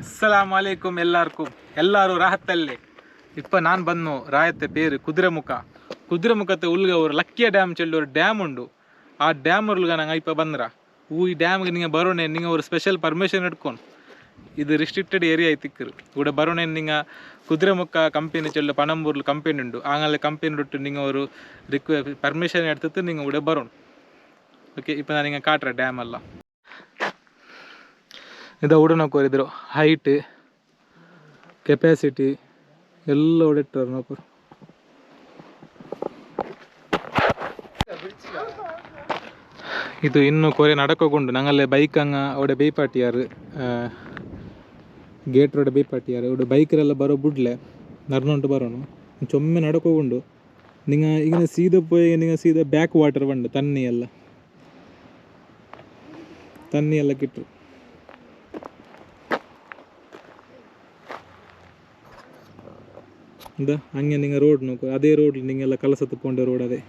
அஸ்ஸலாமு அலைக்கும் எல்லாரும் ராஹத்தல்லே. இப்போ நான் ಬಂದು ರಾಯತೆ പേര് ಕುದುರೆಮುಖ. ಕುದುರೆಮುಖത്തെ ಉಲ್ಗ ஒரு ಲಕ್ಕಿಯ ಡ್ಯಾಮ್ ಚೆಲ್ಲಿ ஒரு ಡ್ಯಾಮ್ ಉಂಡು. ಆ ಡ್ಯಾಮ್ ಉಲ್ಗ ನಂಗೆ ಇಪ್ಪ ಬಂದ್ರ ಈ ಡ್ಯಾಮ್ಗೆ ನೀವು ಬರೋಣೆ ನೀವು ஒரு ಸ್ಪೆಷಲ್ ಪರ್ಮಿಷನ್ ಇಟ್ಕೊಂಡು ಇದು ರಿಸ್ಟ್ರಿಕ್ಟೆಡ್ ಏರಿಯಾ ಐತಿಕ್ಕರು ಕೂಡ ಬರೋಣೆ ನೀವು ಕುದುರೆಮುಖ ಕಂಪನಿ ಚೆಲ್ಲು ಪಣಂಬೂರ್ಲು ಕಂಪನಿ ಉಂಡು ಆಂಗಲೆ ಕಂಪನಿ ಇಟ್ಟು ನೀವು ஒரு ಪರ್ಮಿಷನ್ எடுத்துட்டு நீங்கள் ഇവിടെ ಬರೋಣ. ಓಕೆ, இப்போ ನಾನು ನಿಮಗೆ ಕಾಟ್ರೆ ಡ್ಯಾಮ್ ಎಲ್ಲ ಇದು ನೋಕೋರಿದ್ರು ಹೈಟ್ ಕೆಪಾಸಿಟಿ ಎಲ್ಲ ಓಡಿಟ್ಟಾರ ನೋಕೋರು. ಇದು ಇನ್ನು ಕೊರೆ ನಡಕೋಗುಂಡು ನಂಗಲ್ಲೇ ಬೈಕ್ ಹಂಗ ಅವಡೆ ಬೈಪಾಟಿಯಾರು ಗೇಟ್ ರೋಡ್ ಬೈಪಾಟಿಯಾರು ಅವಡೆ ಬೈಕರೆಲ್ಲ ಬರೋ ಬಿಡ್ಲೆ ನರ್ನೊಂಟು ಬರೋನು ಚೊಮ್ಮೆ ನಡಕೋಗುಂಡು ನಿಂಗ ಈಗ ಸೀದಾ ಪೋಯಿ ನಿಂಗ ಸೀದಾ ಬ್ಯಾಕ್ ವಾಟರ್ ಬಂಡು ತಣ್ಣಿ ಎಲ್ಲ ಕಿಟ್ರು. ಹಂಗೆ ನಿಂಗೆ ರೋಡ್ ನೋಕು ಅದೇ ರೋಡ್ ನಿಂಗೆಲ್ಲ ಕಲಸ ತಕೊಂಡೆ ರೋಡ್ ಅದೇ.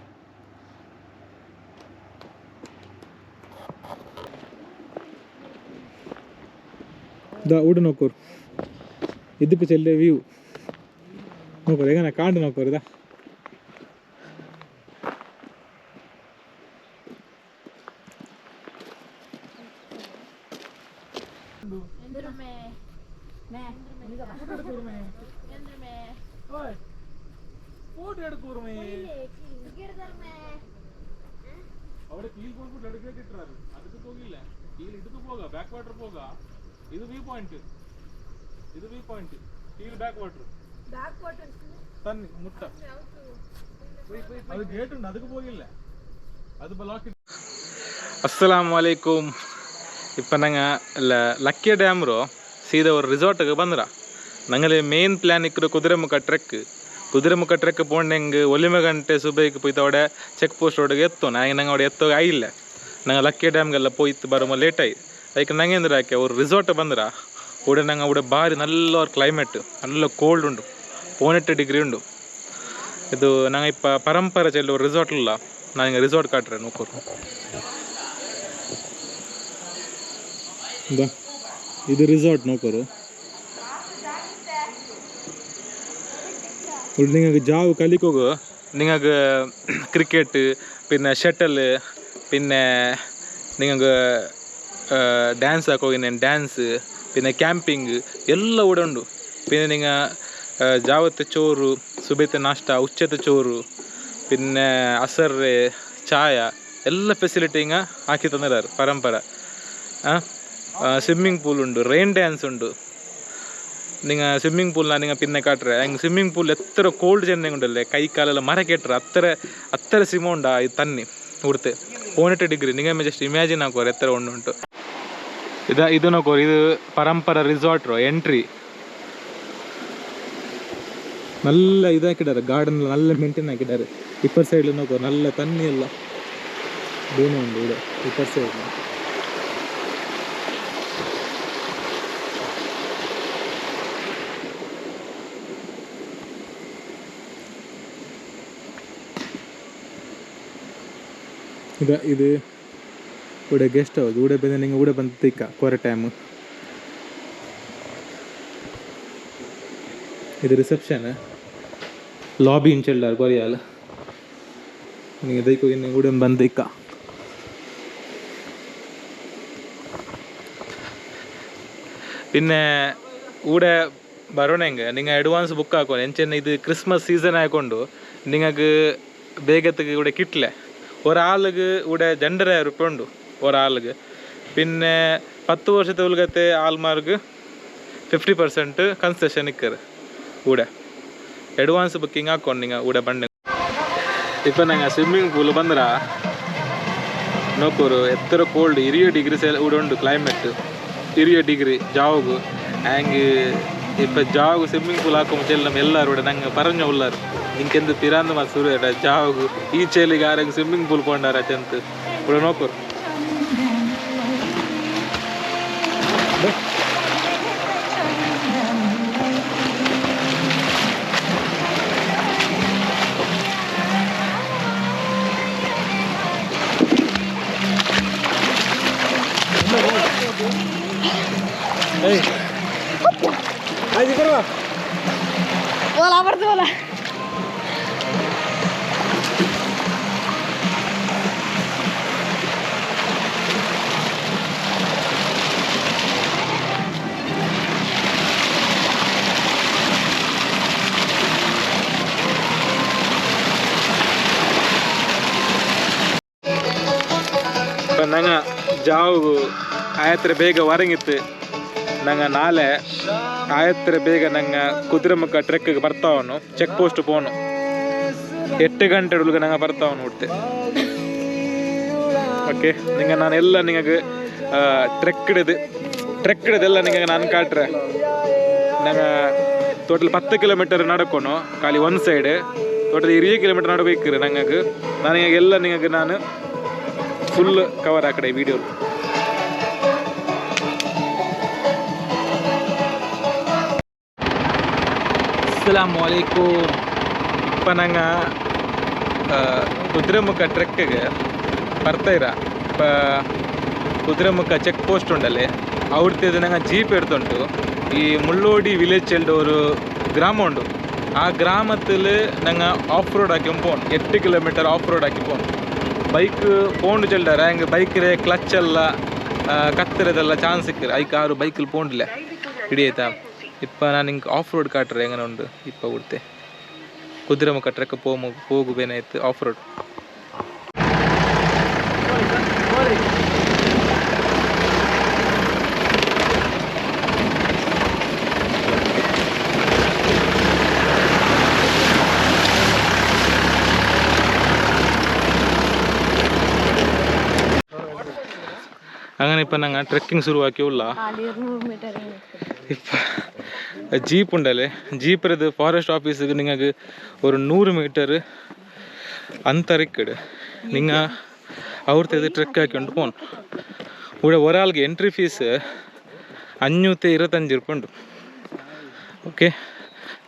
ಊಟ ನೋಕೋರು ಇದಕ್ಕೆ ಚೆಲ್ಲೆ ವ್ಯೂ ನೋಕೋರು ಹೇಗ ಕಾಂಡು ನೋಕೋರು ಇದಾ फोटो எடுக்குறோம் அவரே கீழ போட்டு எடுக்க கிட்டறாரு அதுக்கு போகில்ல கீழ இதுக்கு போக பேக் வாட்டர் போக இது வியூ பாயிண்ட் கீழ பேக் வாட்டர் தண்ணி முட்ட அது கேட் உண்டு அதுக்கு போகில்ல அது ಬ್ಲಾಕ್. ಅಸ್ಸಲಾಮು ಅಲೈಕುಂ. இப்போ நாங்கள் லக்கிய ಡ್ಯಾಮ್ ರೋ ಸೀದಾ ஒரு ರಿಸಾರ್ಟ್ಗೆ ಬಂದ್ರ ನಂಗಲೆ ಮೇನ್ ಪ್ಲಾನ್ ಇಕ್ಕರು ಕುದುರೆಮುಖ ಟ್ರೆಕ್ ಪೋಂಡೆಂಗೆ ಒಲಿಮೆ ಗಂಟೆ ಸುಬೈಗೆ ಪೋಯ್ತವಡೆ ಚೆಕ್ ಪೋಸ್ಟ್ ರೋಡ್ಗೆ ಎತ್ತೋ ನಂಗೆ ಅವಡೆ ಎತ್ತೋ ಆಯಿಲ್ಲ ನಂಗೆ ಲಕ್ಕಿ ಡ್ಯಾಮ್ಗೆಲ್ಲ ಪೋಯ್ತು ಬರೋ ಲೇಟ್ ಆಯ್ತು ಅದಕ್ಕೆ ನಂಗೆ ಅಂದ್ರೆ ಯಾಕೆ ಅವ್ರು ರಿಸಾರ್ಟ್ ಬಂದ್ರ ಉಡೆ ನಂಗೆ ಅವಡೆ ಭಾರಿ നല്ല ಕ್ಲೈಮೇಟ್ നല്ല ಕೋಲ್ಡ್ ಉಂಡು 18 ಡಿಗ್ರಿ ಉಂಡು. ಇದು ನಂಗೆ ಇಪ್ಪ ಪರಂಪರೆ ಚೆಲ್ಲಿ ஒரு ರಿಸಾರ್ಟ್ ಇಲ್ಲ ನನಗೆ ರಿಸಾರ್ಟ್ ಕಾಟ್ರೆ ನೋಕೋರು. ಇದು ರಿಸಾರ್ಟ್ ನೋಕೋರು നിങ്ങൾക്ക് ജാവ് കളിക്കുക നിങ്ങൾക്ക് ക്രിക്കറ്റ് പിന്നെ ഷട്ടൽ പിന്നെ നിങ്ങൾക്ക് ಡ್ಯಾನ್ಸ್ ಹಾಕೋಗಿ ಡ್ಯಾನ್ಸ್ പിന്നെ ಕ್ಯಾಂಪಿಂಗ್ ಎಲ್ಲ ಕೂಡ ಉಂಡು. പിന്നെ നിങ്ങൾ ಜಾವತ್ತೆ ಚೋರು ಸುಬೇತೆ ನಾಷ್ಟ ಉಚ್ಚತೆ ಚೋರು പിന്നെ ಅಸರ್ರೆ ಚಾಯ ಎಲ್ಲ ಫೆಸಿಲಿಟಿ ಹಿಂಗೆ ಹಾಕಿ ತಂದಿದ್ದಾರೆ ಪರಂಪರೆ. ಸ್ವಿಮ್ಮಿಂಗ್ ಪೂಲ್ ಉಂಡು, ರೈನ್ ಡ್ಯಾನ್ಸ್ ಉಂಡು. நீங்கள் ஸ்விம்மிங் பூல்லாம் நீங்கள் பின்ன காட்டுற எங்கள் ஸ்விம்மிங் பூல் எத்தனை கோல்டு ಚೆಂದ ಉಂಟಲ್ಲೇ ಕೈ ಕಾಲೆಲ್ಲ ಮರ ಕೆಟ್ಟರೆ ಹತ್ತರ ಸಿಮ ಉಂಡ ಈ ತನ್ನಿ ಉಡ್ತೆ 18 ಡಿಗ್ರಿ ನಿಮಗೆ ಜಸ್ಟ್ ಇಮ್ಯಾಜಿನ್ ಹಾಕೋರು ಎತ್ತರ ಉಂಟು. ಇದು ನೋಕೋರು ಇದು ಪರಂಪರ ರಿಸಾರ್ಟ್ ಎಂಟ್ರಿ நல்ல இதாக்கிட்டாரு கார்டனில் நல்ல மெயின்டைன் ஆக்கிட்டாரு. இப்பர் சைடில் நோக்கோ நல்ல தண்ணி எல்லாம் பூமி உண்டு இது இப்பர் சைடில். ಇದು ഇവിടെ ಗೆಸ್ಟ್ ಹೌಸ್ ഇവിടെ ಬಂದು ನಿಂಗೆ ഇവിടെ ಬಂದು ತಿಕ್ಕ ಕೊರೆ ಟೈಮು. ಇದು ರಿಸೆಪ್ಷನ್ ಲಾಬಿ ಇಂಚೆಲ್ಲಾರು ಕೊರಿಯಾಲ ನೀವು ಇದಕ್ಕೆ ಹೋಗಿ ನೀವು ഇവിടെ ಬಂದು ತಿಕ್ಕ. പിന്നെ ഇവിടെ ബറോണെങ്ക നിങ്ങൾ അഡ്വാൻസ് ബുക്ക് ആക്കോ എന്നുവെച്ചാൽ ഇത് ക്രിസ്മസ് സീസൺ ആയിക്കൊണ്ട് നിങ്ങൾക്ക് വേഗത്തേക്ക് ഇവിടെ കിട്ടില്ല. ഒരാൾക്ക് ഇവിടെ 2,500 റുപ്യ ഉണ്ട് ഒരാൾക്ക്. പിന്നെ 10 വർഷത്തെ ഉൽഗത്തെ ആൾമാർക്ക് 50% കൺസെഷൻ നിൽക്കറ് ഇവിടെ ಅಡ್ವಾನ್ಸ್ ಬುಕ್ಕಿಂಗ್ ಹಾಕೊಂಡು ನೀವು ഇവിടെ ಬಂದು. ಇಪ್ಪ ನಂಗೆ ಸ್ವಿಮ್ಮಿಂಗ್ ಪೂಲ್ ಬಂದ್ರ ನೋಕೋರು ಎತ್ತರ ಕೋಲ್ಡ್ 20 ಡಿಗ್ರಿ ഇവിടെ ಉಂಡು ಕ್ಲೈಮೇಟ್ 20 ഡിഗ്രി ജാവുಗು ಹ್ಯಾಂಗೆ ಇಪ್ಪ ಜಾವುಗು ಸ್ವಿಮ್ಮಿಂಗ್ ಪೂಲ್ ಹಾಕೋ ಚೆಲ್ಲ ಎಲ್ಲರೂ ഇവിടെ ನಂಗೆ പറഞ്ഞ ಉಳ್ಳಾರು ಇಂಕೆಂದು ಪಿರಾಂದು ಮತ್ತು ಸುರುವೇಟ ಜಾವುಗು ಈ ಚೇಲಿಗೆ ಆರಾಗ ಸ್ವಿಮ್ಮಿಂಗ್ ಪೂಲ್ ಕೊಂಡಾರ ಚೆಂತ ഇവിടെ ನೋಕೋರು. बोला ಬರ್ದು बोला ನಂಗೆ ಜಾವು ಆಯತ್ರ ಬೇಗ ಹೊರಗಿತ್ತು ನಂಗೆ ನಾಳೆ ಆಯತ್ರ ಬೇಗ ನಂಗೆ ಕುದುರೆಮುಖ ಟ್ರೆಕ್ಗೆ ಬರ್ತಾವನು ಚೆಕ್ ಪೋಸ್ಟ್ ಪೋನು 8 ಗಂಟೆ ಒಳಗೆ ನಂಗೆ ಬರ್ತಾವನು ಹುಡ್ತೆ ಓಕೆ ನಿಂಗೆ ನಾನು ಎಲ್ಲ ನಿಮಗೆ ಟ್ರೆಕ್ಕಿಡದೆಲ್ಲ ನಿಮಗೆ ನಾನು ಕಾಟ್ರೆ ನಂಗೆ ಟೋಟಲ್ 10 ಕಿಲೋಮೀಟರ್ ನಡ್ಕೊನು ಖಾಲಿ ಒಂದು ಸೈಡ್ ಟೋಟಲ್ 20 ಕಿಲೋಮೀಟರ್ ನಡ್ಬೇಕ್ರಿ ನಂಗೆ ನನಗೆ ಎಲ್ಲ ನಿಮಗೆ ನಾನು ಫುಲ್ ಕವರ್ ಆಕಡೆ ವಿಡಿಯೋ ಅಸ್ಸಲಾಮು ಅಲೈಕುಮ್ ಇಪ್ಪ ನಂಗೆ ಕುದುರೆಮುಖ ಟ್ರೆಕ್ಕಿಗೆ ಬರ್ತಾಯಿರ ಇಪ್ಪ ಕುದುರೆಮುಖ ಚೆಕ್ ಪೋಸ್ಟ್ ಉಂಡಲ್ಲಿ ಅವ್ರದ್ದು ನಂಗೆ ಜೀಪ್ ಎಡ್ತುಂಟು ಈ ಮುಳ್ಳೋಡಿ ವಿಲೇಜ್ ಚೆಲ್ಡ್ ஒரு ಗ್ರಾಮ ಉಂಡು ಆ ಗ್ರಾಮത്തിൽ ನಂಗೆ ಆಫ್ ರೋಡ್ ಹಾಕಿ ಪೋನು 8 ಕಿಲೋಮೀಟರ್ ಆಫ್ ರೋಡ್ ಹಾಕಿ ಪೋನು ಬೈಕ್ ಪೋಂಡು ಚೆಲ್ಲಾರ ಹಂಗೆ ಬೈಕ್ರೆ ಕ್ಲಚ್ ಎಲ್ಲ ಕತ್ತಿರದೆಲ್ಲ ಚಾನ್ಸ್ ಸಿಕ್ಕಿರ ಐಕ್ ಆರು ಬೈಕಲ್ಲಿ ಪೋಂಡಿಲ್ಲ ಹಿಡಿಯೈತಾ ಇಪ್ಪ ನಾನು ಹಿಂಗೆ ಆಫ್ ರೋಡ್ ಕಾಟ್ರೆ ಹೆಂಗನ ಉಂಡು ಇಪ್ಪ ಬಿಡ್ತೆ ಕುದುರೆಮುಖ ಟ್ರೆಕ್ ಹೋಗುಬೇನಾಯ್ತು ಆಫ್ ರೋಡ್ അങ്ങനെ ഇപ്പം ഞങ്ങൾ ട്രെക്കിംഗ് ശുരുവാക്കിയുള്ള ഇപ്പം ജീപ്പ് ഉണ്ടല്ലേ ജീപ്പിറത് ഫോറസ്റ്റ് ഓഫീസിക്ക് നിങ്ങൾക്ക് ഒരു 100 മീറ്റർ അന്തരക്കിട് നിങ്ങൾ അവിടുത്തെ ട്രെക്ക് ആക്കിക്കൊണ്ട് പോകണം ഇവിടെ ഒരാൾക്ക് എൻട്രി ഫീസ് 525 ഉണ്ട് ഓക്കെ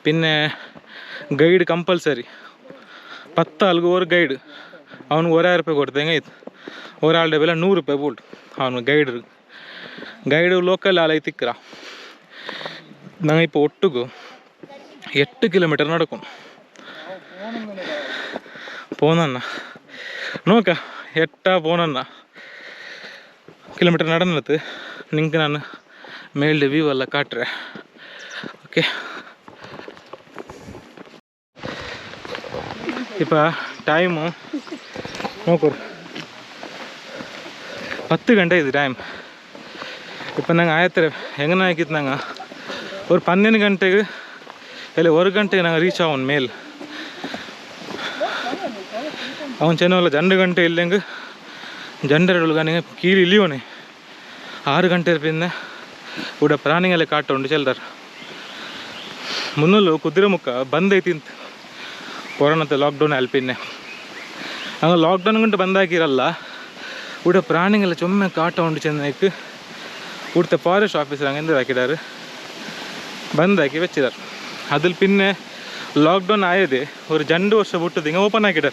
പിന്നെ ഗൈഡ് കമ്പൽസറി 10 ആൾക്ക് ഒരു ഗൈഡ് അവന് 1000 രൂപ കൊടുത്തെങ്കിൽ ഒരാളുടെ വില 100 രൂപ പോട്ട് ಅವನು ಗೈಡು ಲೋಕಲ್ ಆಲೈ ತಿಕ್ಕರ ನಂಗೆ ಇಪ್ಪ ಒಟ್ಟಿಗೂ 8 ಕಿಲೋಮೀಟರ್ ನಡ್ಕೊಂ പോന്നന്ന നോക്ക 8 പോന്നന്ന കിലോമീറ്റർ നടന്നിട്ട് നിങ്ങൾക്ക് ನಾನು ಮೇಲ್ಡೆ ವ್ಯೂ ಎಲ್ಲ ಕಾಟ್ರೆ ಓಕೆ ಇಪ್ಪ ಟೈಮು ನೋಕೋರು 10 ಗಂಟೆ ಇದು ಟೈಮ್ ಇಪ್ಪ ನಂಗೆ ಆಯ್ತು ಹೆಂಗನ ಹಾಕಿತ್ತು ನಂಗೆ ஒரு 12 ಗಂಟೆಗೆ ಇಲ್ಲ 1 ಗಂಟೆಗೆ ನಂಗೆ ರೀಚ್ ಆವನ್ ಮೇಲ್ ಅವನು ಚೆನ್ನಲ್ಲ 2 ಗಂಟೆ ಇಲ್ಲಂಗೆ ಜಂಡರೊಳಗೆ ನನಗೆ ಕೀಳಿ ಇಲ್ಲಿಯೋನೆ 6 ಗಂಟೆ പിന്നെ ഇവിടെ പ്രാണികളെ കാട്ടുണ്ട് ചെല്ലർ മുന്നല്ലോ കുതിരമുഖ ಬಂದೈತಿ ಅಂತ ಕೊರೋನಾದ ಲಾಕ್ಡೌನ್ ಅಲ್ಲಿ പിന്നെ അങ്ങനെ ಲಾಕ್ಡೌನ್ കൊണ്ട് ಬಂದಾಕಿರಲ್ಲ ഇവിടെ പ്രാണികളെ ചുമ്മാ കാട്ടുണ്ട് ചെന്നേക്ക് ഇവിടുത്തെ ഫോറസ്റ്റ് ഓഫീസർ അങ്ങനെ എന്താക്കിടാറ് ಬಂದಾಕಿ വെച്ചിടാറ് അതിൽ പിന്നെ ಲಾಕ್ಡೌನ್ ಆಯದೆ ഒരു 2 ವರ್ಷ ಬಿಟ್ಟದು ಹಿಂಗೆ ಓಪನ್ ಆಗಿಡಾರೆ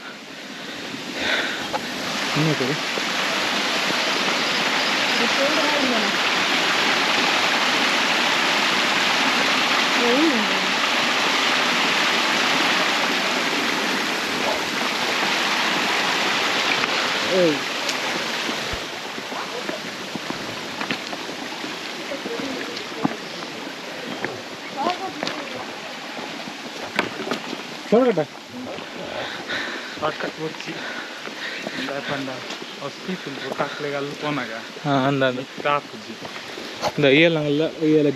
చూడగట్ట పక్కకు వచ్చి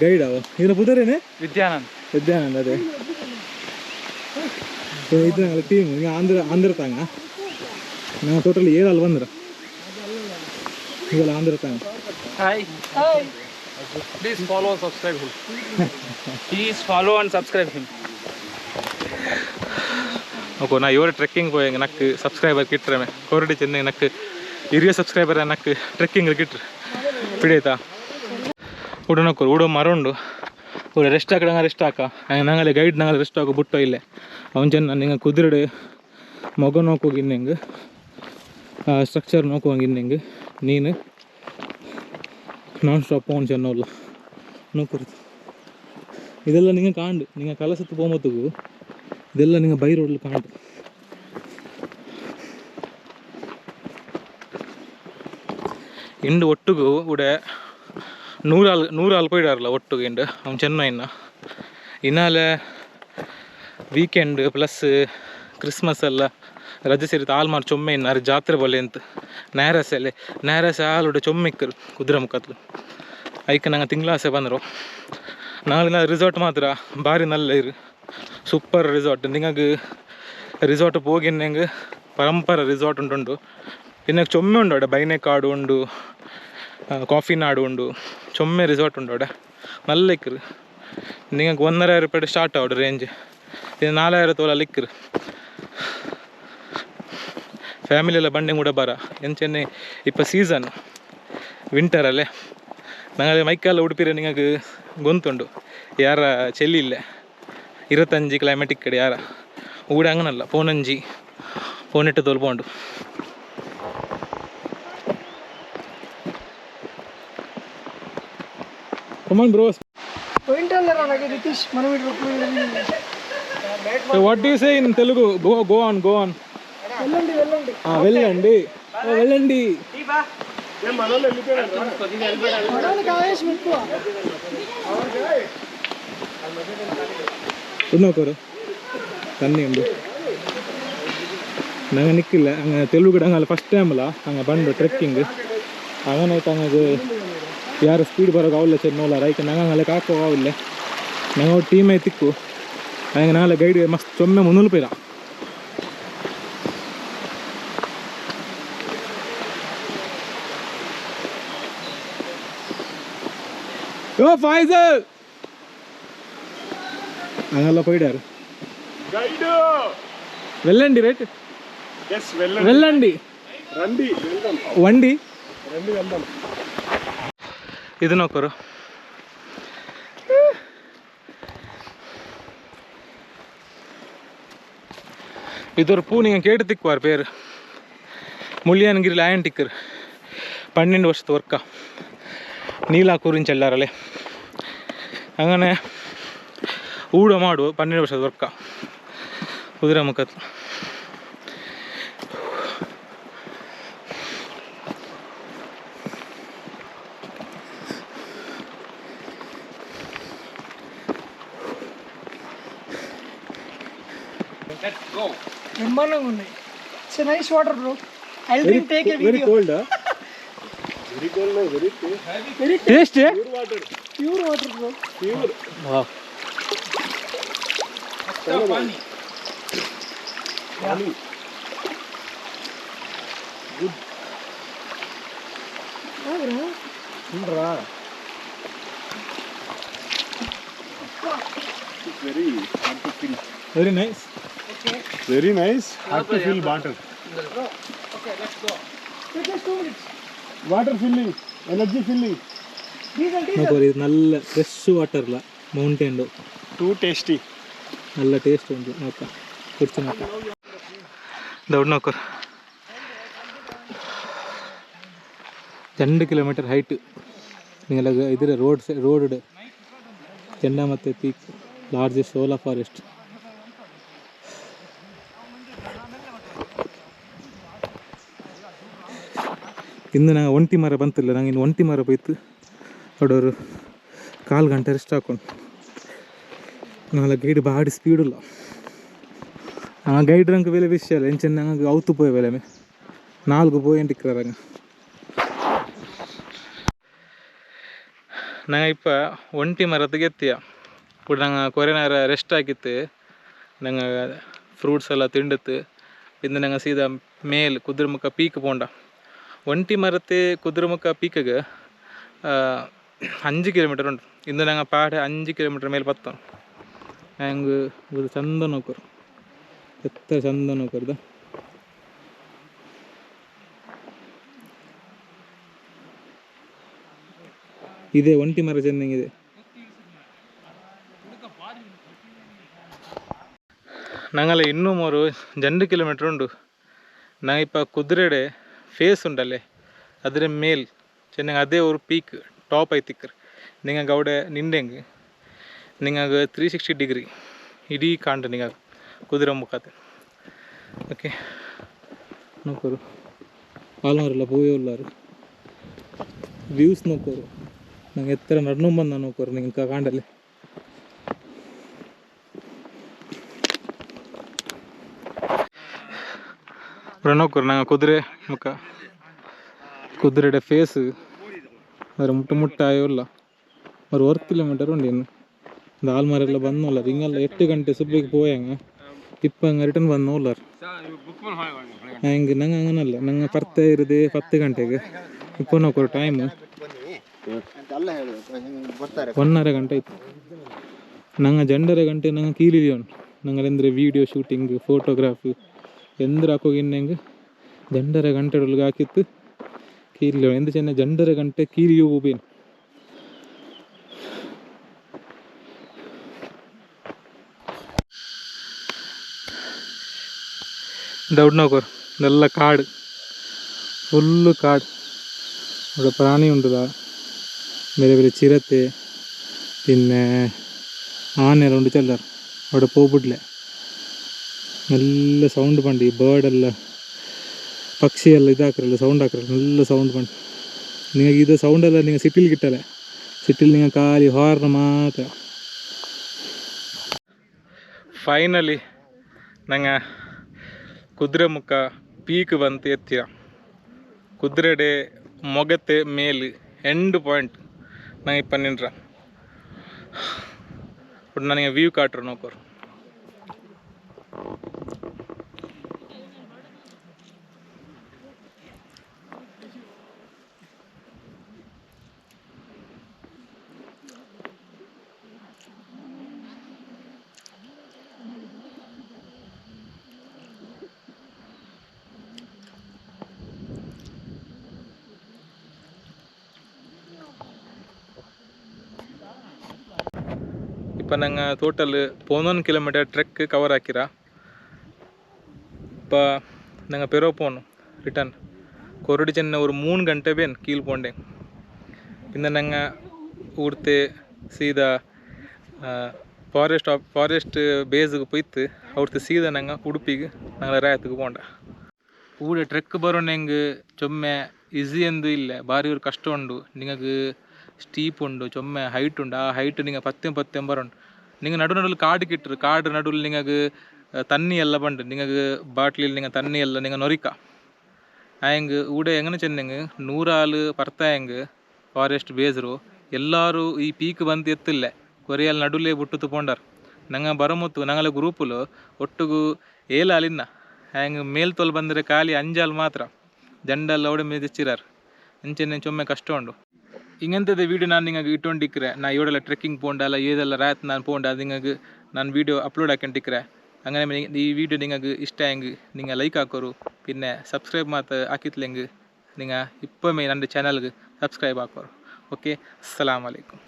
ಗೈಡ್ ಅವ ಇದನ್ನ ಪುದರೇನೆ ವಿದ್ಯಾನಂದ ಅದೇ ಇದು ഞങ്ങൾ ടീം ആന്ധ്ര താങ്ങ ഞങ്ങൾ ടോട്ടൽ 7 ആൾ ಬಂದ್ರ Andhra ತಾಂಗ Hi. Please follow and subscribe him. Please follow and subscribe him. Okay ನಾ ಇವರ ಟ್ರೆಕ್ಕಿಂಗ್ ಹೋಯಂಗೆ ನಕ್ಕು ಸಬ್ಸ್ಕ್ರೈಬರ್ ಕಿಟ್ರೆ ಕೊರಡಿ ಚೆನ್ನೈ ನಕ್ಕು ಹಿರಿಯ ಸಬ್ಸ್ಕ್ರೈಬರ್ ನಕ್ಕು ಟ್ರೆಕ್ಕಿಂಗ್ ಕಿಟ್ರೆ ಪಿಡಿಯೈತಾ ಊಟ ನೋಕೋರು ಊಡೋ ಮರೊಂಡು ಊಡ ರೆಸ್ಟ್ ಹಾಕಂಗೆ ರೆಸ್ಟ್ ಹಾಕ ನಂಗಲೆ ಗೈಡ್ ನಂಗಲೆ ರೆಸ್ಟ್ ಹಾಕೋ ಬಿಟ್ಟೋ ಇಲ್ಲೇ ಅವನು ಚೆನ್ನ ನಿಂಗೆ ಕುದುರೆಡು ಮಗ ನೋಕೋಗಿನ್ನಂಗೆ ಸ್ಟ್ರಕ್ಚರ್ ನೋಕೋಂಗಿನ್ನಂಗೆ ನೀನು ನಾನ್ ಸ್ಟಾಪ್ ಅವನು ಚೆನ್ನೋಲ್ಲ ನೋಕೋರು இதெல்லாம் நீங்கள் காண்டு நீங்கள் கலசத்து போகும்போதுக்கு இதெல்லாம் நீங்கள் பை ரோடில் காண்டு. ಇಂಡು ಒಟ್ಟಿಗೂ ಕೂಡ ನೂರಾಳು ಪೋಯ್ಡಾರಲ್ಲ ಒಟ್ಟಿಗೆ ಇಂಡು ಅವ್ನು ಚೆನ್ನೈ ಇನ್ನಾಲೆ ವೀಕೆಂಡ್ ಪ್ಲಸ್ ಕ್ರಿಸ್ಮಸ್ ಎಲ್ಲ ರಜೆ ಸೇರಿತು ಆಲ್ಮಾರು ಚೊಮ್ಮೆ ಇನ್ನಾರು ಜಾತ್ರೆ ಬಲ್ಲೆ ಅಂತ ನೇರಸೆ ಆಲುಡೆ ಚೊಮ್ಮೆ ಇಕ್ಕರು ಕುದುರೆಮುಖತ್ಲು ಐಕೆ ನಂಗೆ ತಿಂಗಳಾಸೆ ಬಂದರು. ನಾಳೆ ರಿಸಾರ್ಟ್ ಮಾತ್ರ ಭಾರಿ ನಲ್ಲ ಇರು ಸೂಪರ್ ರಿಸಾರ್ಟ್. ನಿಂಗೆ ರಿಸಾರ್ಟ್ ಹೋಗಿ ನಂಗೆ ಪರಂಪರ ರಿಸಾರ್ಟ್ ಉಂಟು. പിന്നെ ചുമ ഉണ്ട് അവിടെ, ബൈനേക്കാട് ഉണ്ട്, കോഫി നാട് ഉണ്ട്, ചുമ റിസോർട്ട് ഉണ്ട് അവിടെ നല്ല ഇക്കറ്. നിങ്ങൾക്ക് 1,500 രൂപയുടെ സ്റ്റാർട്ട് അവിടെ റേഞ്ച്. പിന്നെ 4,000 ಇಕ್ಕರು. ಫ್ಯಾಮಿಲಿ ಎಲ್ಲ ಬಂಡೆ ಕೂಡ ಬರ ಎಂಚೆನ್ನೆ ಇಪ್ಪ ಸೀಸನ್ ವಿಂಟರಲ್ಲೇ ഞങ്ങൾ മൈക്കാല ഉടുപ്പിര നിങ്ങൾക്ക് ഗൊന്തുണ്ട് ಯಾರ ಚೆಲ್ಲಿ ಇಲ್ಲ 25 ಕ್ಲೈಮೇಟಿಕ್ ಕಡೆ ಯಾರ ಊടെ അങ്ങനല്ല 18 തോൽപോണ്ട്. Come on, bros. So what do you say in Telugu? Go on. Vellandi. Vellandi. ಇನ್ನೋಕರು ತನ್ನಿ ಉಂಡು ನಂಗೆ ನಿಕ್ಕಿಲ್ಲ ಹಂಗೆ ತೆಲುಗು ಹಂಗಲ್ಲ ಫಸ್ಟ್ ಟೈಮ್ ಅಲ್ಲ ಹಂಗೆ ಬಂದು ಟ್ರೆಕ್ಕಿಂಗ್ അങ്ങനായിട്ട് അങ്ങക്ക് ಯಾರು ಸ್ಪೀಡ್ ಬರೋಕೆ ಅವಲ್ಲ ಚೆನ್ನ ನೋಲ್ಲ ರೈಕೆ ನಂಗೆ ಹಂಗಲ್ಲ ಕಾಕೋ ಆವಿಲ್ಲ ನಂಗೆ ಟೀಮೇ ತಿಕ್ಕು ಹಂಗೆ ನಾಳೆ ಗೈಡ್ ಮಸ್ತ್ ಚೊಮ್ಮೆ ಮುನ್ನೂರು ಓ ಫೈಸಲ್ അങ്ങനെല്ലാം പോയിടാറ് വെള്ളണ്ടി റേറ്റ് വെള്ളണ്ടി വണ്ടി ഇത് നോക്കറോ ഇതൊരു പൂ നിങ്ങൾ കേട്ട് തിക്കുവാർ പേര് മുള്ളിയാനഗിരി ലയൺ ടിക്കർ 12 വർഷത്തെ വർക്കാ ನೀಲ ಕುರಿಂಚ್ ಎಲ್ಲಾರಲ್ಲೇ അങ്ങനെ ಊಡ ಮಾಡು 12 ವರ್ಷದ work ಕುದುರೆಮುಖತ್ Let's go. It's a nice water, bro. I'll take a video. Very cold, huh? Very cold, no, very Taste, eh? Pure water, bro. pure. Wow. Pani. Good. It's very hard to feel. Very nice. Okay. Very nice. Hard to feel water. Okay, let's go. Just 2 minutes. Water filling, energy filling. Diesel. ನೋಡ್ರಿ ಇದು നല്ല fresh water ಇಲ್ಲ mountain Too tasty. നല്ല taste ಉಂಟು ನೋಕ ಕುರ್ಚಿ ನೋಕ ದೊಡ್ಡ ನೋಕರ್ 2 kilometre height ನಿಂಗೆಲ್ಲ ಇದರ road ಚೆನ್ನ ಮತ್ತು ಪೀಕ್ ಲಾರ್ಜೆಸ್ಟ್ ಸೋಲಾ ಫಾರೆಸ್ಟ್. ಇನ್ನು ನಂಗೆ ಒಂಟಿ ಮರ ಬಂತಿಲ್ಲ, ನಂಗೆ ಇನ್ನು ಒಂಟಿ ಮರ ಹೋಯ್ತು ಅವಡವರು 4 ಗಂಟೆ ರೆಸ್ಟ್ ಹಾಕೊಂಡು ನಾಳೆ ಗೈಡ್ ಬಾಡಿ ಸ್ಪೀಡಿಲ್ಲ ಆ ಗೈಡ್ ರಂಗೆ ಬೇಲೆ ವಿಷಯ ಅಲ್ಲ ಎಂಚೆ ನಂಗೆ ಅವತ್ತು ಪೋಯ ಬೇಲೆ 4 போயிட்டு இருக்கிறாங்க. நாங்கள் இப்போ ஒண்டி மரத்துக்கு எத்தியா இப்போ நாங்கள் குறை நேரம் ரெஸ்ட் ஆக்கித்து நாங்கள் ஃப்ரூட்ஸ் எல்லாம் திண்டுத்து പിന്നെ ഞങ്ങൾ സീത മേൽ കുതിരമുക്ക പീക്ക് പോണ്ട. ಒಂಟಿ ಮರത്തെ ಕುದುರೆಮುಖ ಪೀಕಿಗೆ 5 ಕಿಲೋಮೀಟರ್ ಉಂಟು. ಇಂದು ഞങ്ങൾ പാടെ 5 ಕಿಲೋಮೀಟರ್ ಮೇಲೆ ಬತ್ತ ಹೆಂಗೆ ಇದು ಚಂದ ನೋಕರು ಎತ್ತ ಚಂದ ನೋಕರ್ದ ಇದೆ ಒಂಟಿ ಮರ ಚೆನ್ನಾಗಿದೆ. ഞങ്ങൾ ಇನ್ನೂ 2 ಕಿಲೋಮೀಟರ್ ಉಂಟು. ഞങ്ങൾ ഇപ്പോൾ കുതിരയുടെ ഫേസ് ഉണ്ടല്ലേ അതിന് മേൽ ചെന്നെങ്കിൽ അതേ ഒരു പീക്ക് ടോപ്പ് ആയി തിക്കർ നിങ്ങൾക്ക് അവിടെ നിണ്ടെങ്കിൽ ನಿಮಗೆ 360 ಡಿಗ್ರಿ ಇಡೀ ಕಾಂಡ ನಿಮಗೆ ಕುದುರೆ ಮುಖತೆ ಓಕೆ ನೋಕೋರು ಆಲ್ಮಾರೆಲ್ಲ ಪೋಯೇ ಉಳ್ಳಾರು ವ್ಯೂಸ್ ನೋಕೋರು ನಂಗೆ ಎತ್ತರ ನಡ್ನು ಬಂದ ನೋಕೋರು ನಿಂಗೆ ಕಾಂಡಲ್ಲಿ ನೋಕೋರು ನಂಗೆ ಕುದುರೆ ಮುಖ ಕುದುರೆಡೆ ಫೇಸ್ ಅದರ ಮುಟ್ಟ ಆಯೋಲ್ಲ ಅವ್ರು 1 ಕಿಲೋಮೀಟರ್ ಉಂಡು ಇನ್ನು இந்த ஆல்மாரெல்லாம் ಬಂದೋಲ್ಲ ಹಿಂಗೆಲ್ಲ 8 ಗಂಟೆ ಸುಬ್ಬಿಗೆ போயாங்க இப்போ அங்கே ரிட்டர்ன் ಬಂದೋಲ್ಲಾರ ಹೆಂಗೆ ನಂಗೆ ಹಂಗನಲ್ಲ ನಂಗೆ ಬರ್ತಾ ಇರೋದೇ 10 ಗಂಟೆಗೆ இப்போ ನೋಡ್ಕೊರು ಟೈಮ್ 1.5 ಗಂಟೆ ಇತ್ತು ನಂಗೆ 2.5 ಗಂಟೆ ನಂಗೆ ಕೀಲಿಲಿ ಉಂಟು ನಂಗಳೆಂದ್ರೆ ವೀಡಿಯೋ ಶೂಟಿಂಗ್ ಫೋಟೋಗ್ರಾಫಿ ಎಂದ್ರೆ ಹಾಕೋಗಿನ್ನಂಗೆ 2.5 ಗಂಟೆ ಒಳಗೆ ಹಾಕಿತ್ತು ಕೀಲಿ ಎಂದ ಚೆನ್ನ 2.5 ಗಂಟೆ ಕೀಲಿಯೂ ಹೋಗ್ಬೇನು ದೌಡ್ ನೋಕೋರು ಇದೆಲ್ಲ ಕಾಡು ಫುಲ್ಲು ಕಾಡು അവിടെ ಪ್ರಾಣಿ ಉಂಟುದ ಬೇರೆ ಬೇರೆ ಚಿರತೆ പിന്നെ ಆನೆಲ್ಲ ಉಂಟು ಚೆಲ್ಲರು അവിടെ പോಗ್ಬಿಡ್ಲೆ നല്ല ಸೌಂಡ್ ಪಂಡು ಈ ಬರ್ಡೆಲ್ಲ ಪಕ್ಷಿ ಎಲ್ಲ ಇದಾಕ್ರಲ್ಲ ಸೌಂಡ್ ಹಾಕ್ರಲ್ಲ നല്ല ಸೌಂಡ್ ಪಂಡು ನಿಮಗೆ ಇದು ಸೌಂಡೆಲ್ಲ ನಿಮಗೆ ಸಿಟಿಲಿ ಗಿಟ್ಟಲ್ಲ ಸಿಟಿಲಿ ನಿಮಗೆ ಖಾಲಿ ಹಾರ್ನ್ ಮಾತ್ರ ಫೈನಲಿ ನಂಗೆ ಕುದುರೆ ಮುಖ ಪೀಕ್ ಬಂತು ಎತ್ತಿಯ ಕುದುರೆಡೆ ಮೊಗತೆ ಮೇಲು ಎಂಡ್ ಪಾಯಿಂಟ್ ನಂಗೆ ಇಪ್ಪ ನಿಂಡ್ರ ನನಗೆ ವ್ಯೂ ಕಾಟ್ರು ನೋಕೋರು இப்போ நாங்கள் டோட்டல் 11 கிலோமீட்டர் ட்ரெக்கு கவர் ஆக்கிறா இப்போ நாங்கள் பெரோ போகணும் ரிட்டர்ன் கொரடி சென்னை ஒரு 3 ಗಂಟೆ ಬೇನ್ ಕೀಲ್ ಪೋಂಡೆ പിന്നെ நாங்கள் ஊர்த்து சீதா ஃபாரஸ்ட் பேஸுக்கு போய்த்து ಅವ್ರದ್ದು ಸೀದಾ நாங்கள் ಉಡುಪಿಗೆ நாங்கள் ರಾಯத்துக்கு போಂಡ ಊಡ ಟ್ರೆಕ್ ಬರೋಣೆಂಗೆ ಚೊಮ್ಮೆ ಈಸಿ ಎಂದು ಇಲ್ಲ ಬಾರಿ ಒಂದು ಕಷ್ಟ ಉಂಡು ನಿಮಗೆ ಸ್ಟೀಪ್ ಉಂಡು ಚೊಮ್ಮೆ ಹೈಟ್ ಉಂಡು ಆ ಹೈಟ್ ನಿಮಗೆ 10 ಬರೋಣ நீங்கள் நடுவில் காடு கிட்டுரு காடு நடுவில் நீங்கள் தண்ணி எல்லாம் பண்டு நீங்கள் பாட்டிலில் நீங்கள் தண்ணி எல்லாம் நீங்கள் நொறிக்கா ஆயங்கு ஊட எங்கே சென்னங்க 100 ஆள் பர்த்தாயங்க ஃபாரஸ்ட் பேஸರು ಎಲ್ಲರೂ ಈ ಪೀಕ್ ಬಂದು ಎತ್ತಿಲ್ಲ ಕೊರಿಯಲ್ಲಿ ನಡುಲೇ ಬಿಟ್ಟು ಪೋಂಡಾರ ನಂಗೆ ಬರಮೊತ್ತು ನಂಗಲ ಗ್ರೂಪುಲು ಒಟ್ಟಿಗೂ 7 ಆಳಿನ್ನ ಹ್ಯಾಂಗೆ ಮೇಲ್ ತೊಲ್ ಬಂದರೆ ಖಾಲಿ 5 ಆಳು ಮಾತ್ರ ಜಂಡಲ್ಲ ಅವಡೆ ಮೇದಿಚ್ಚಿರಾರು ಎಂಚೆನ್ನೆ ಚೊಮ್ಮೆ ಕಷ್ಟ ಉಂಡು ഇങ്ങനത്തെ വീഡിയോ ഞാൻ നിങ്ങൾക്ക് ഇട്ടുകൊണ്ടിരിക്കുക ഞാൻ ഇവിടെയുള്ള ട്രെക്കിംഗ് പോകണ്ടല്ല ഏതെല്ലാം രാത്രി ഞാൻ പോകണ്ട അത് നിങ്ങൾക്ക് ഞാൻ വീഡിയോ അപ്ലോഡ് ആക്കിക്കൊണ്ടിരിക്കുക അങ്ങനെ ഈ വീഡിയോ നിങ്ങൾക്ക് ഇഷ്ടമായെങ്കിൽ നിങ്ങൾ ലൈക്ക് ആക്കോರು പിന്നെ സബ്സ്ക്രൈബ് മാത്രം ആക്കിയിട്ടില്ലെങ്കിൽ നിങ്ങൾ ഇപ്പം എൻ്റെ ചാനലിಗೆ സബ്സ്ക്രൈബ് ആക്കോರು ಓಕೆ ಅಸ್ಸಲಾಮು ಅಲೈಕುಮ್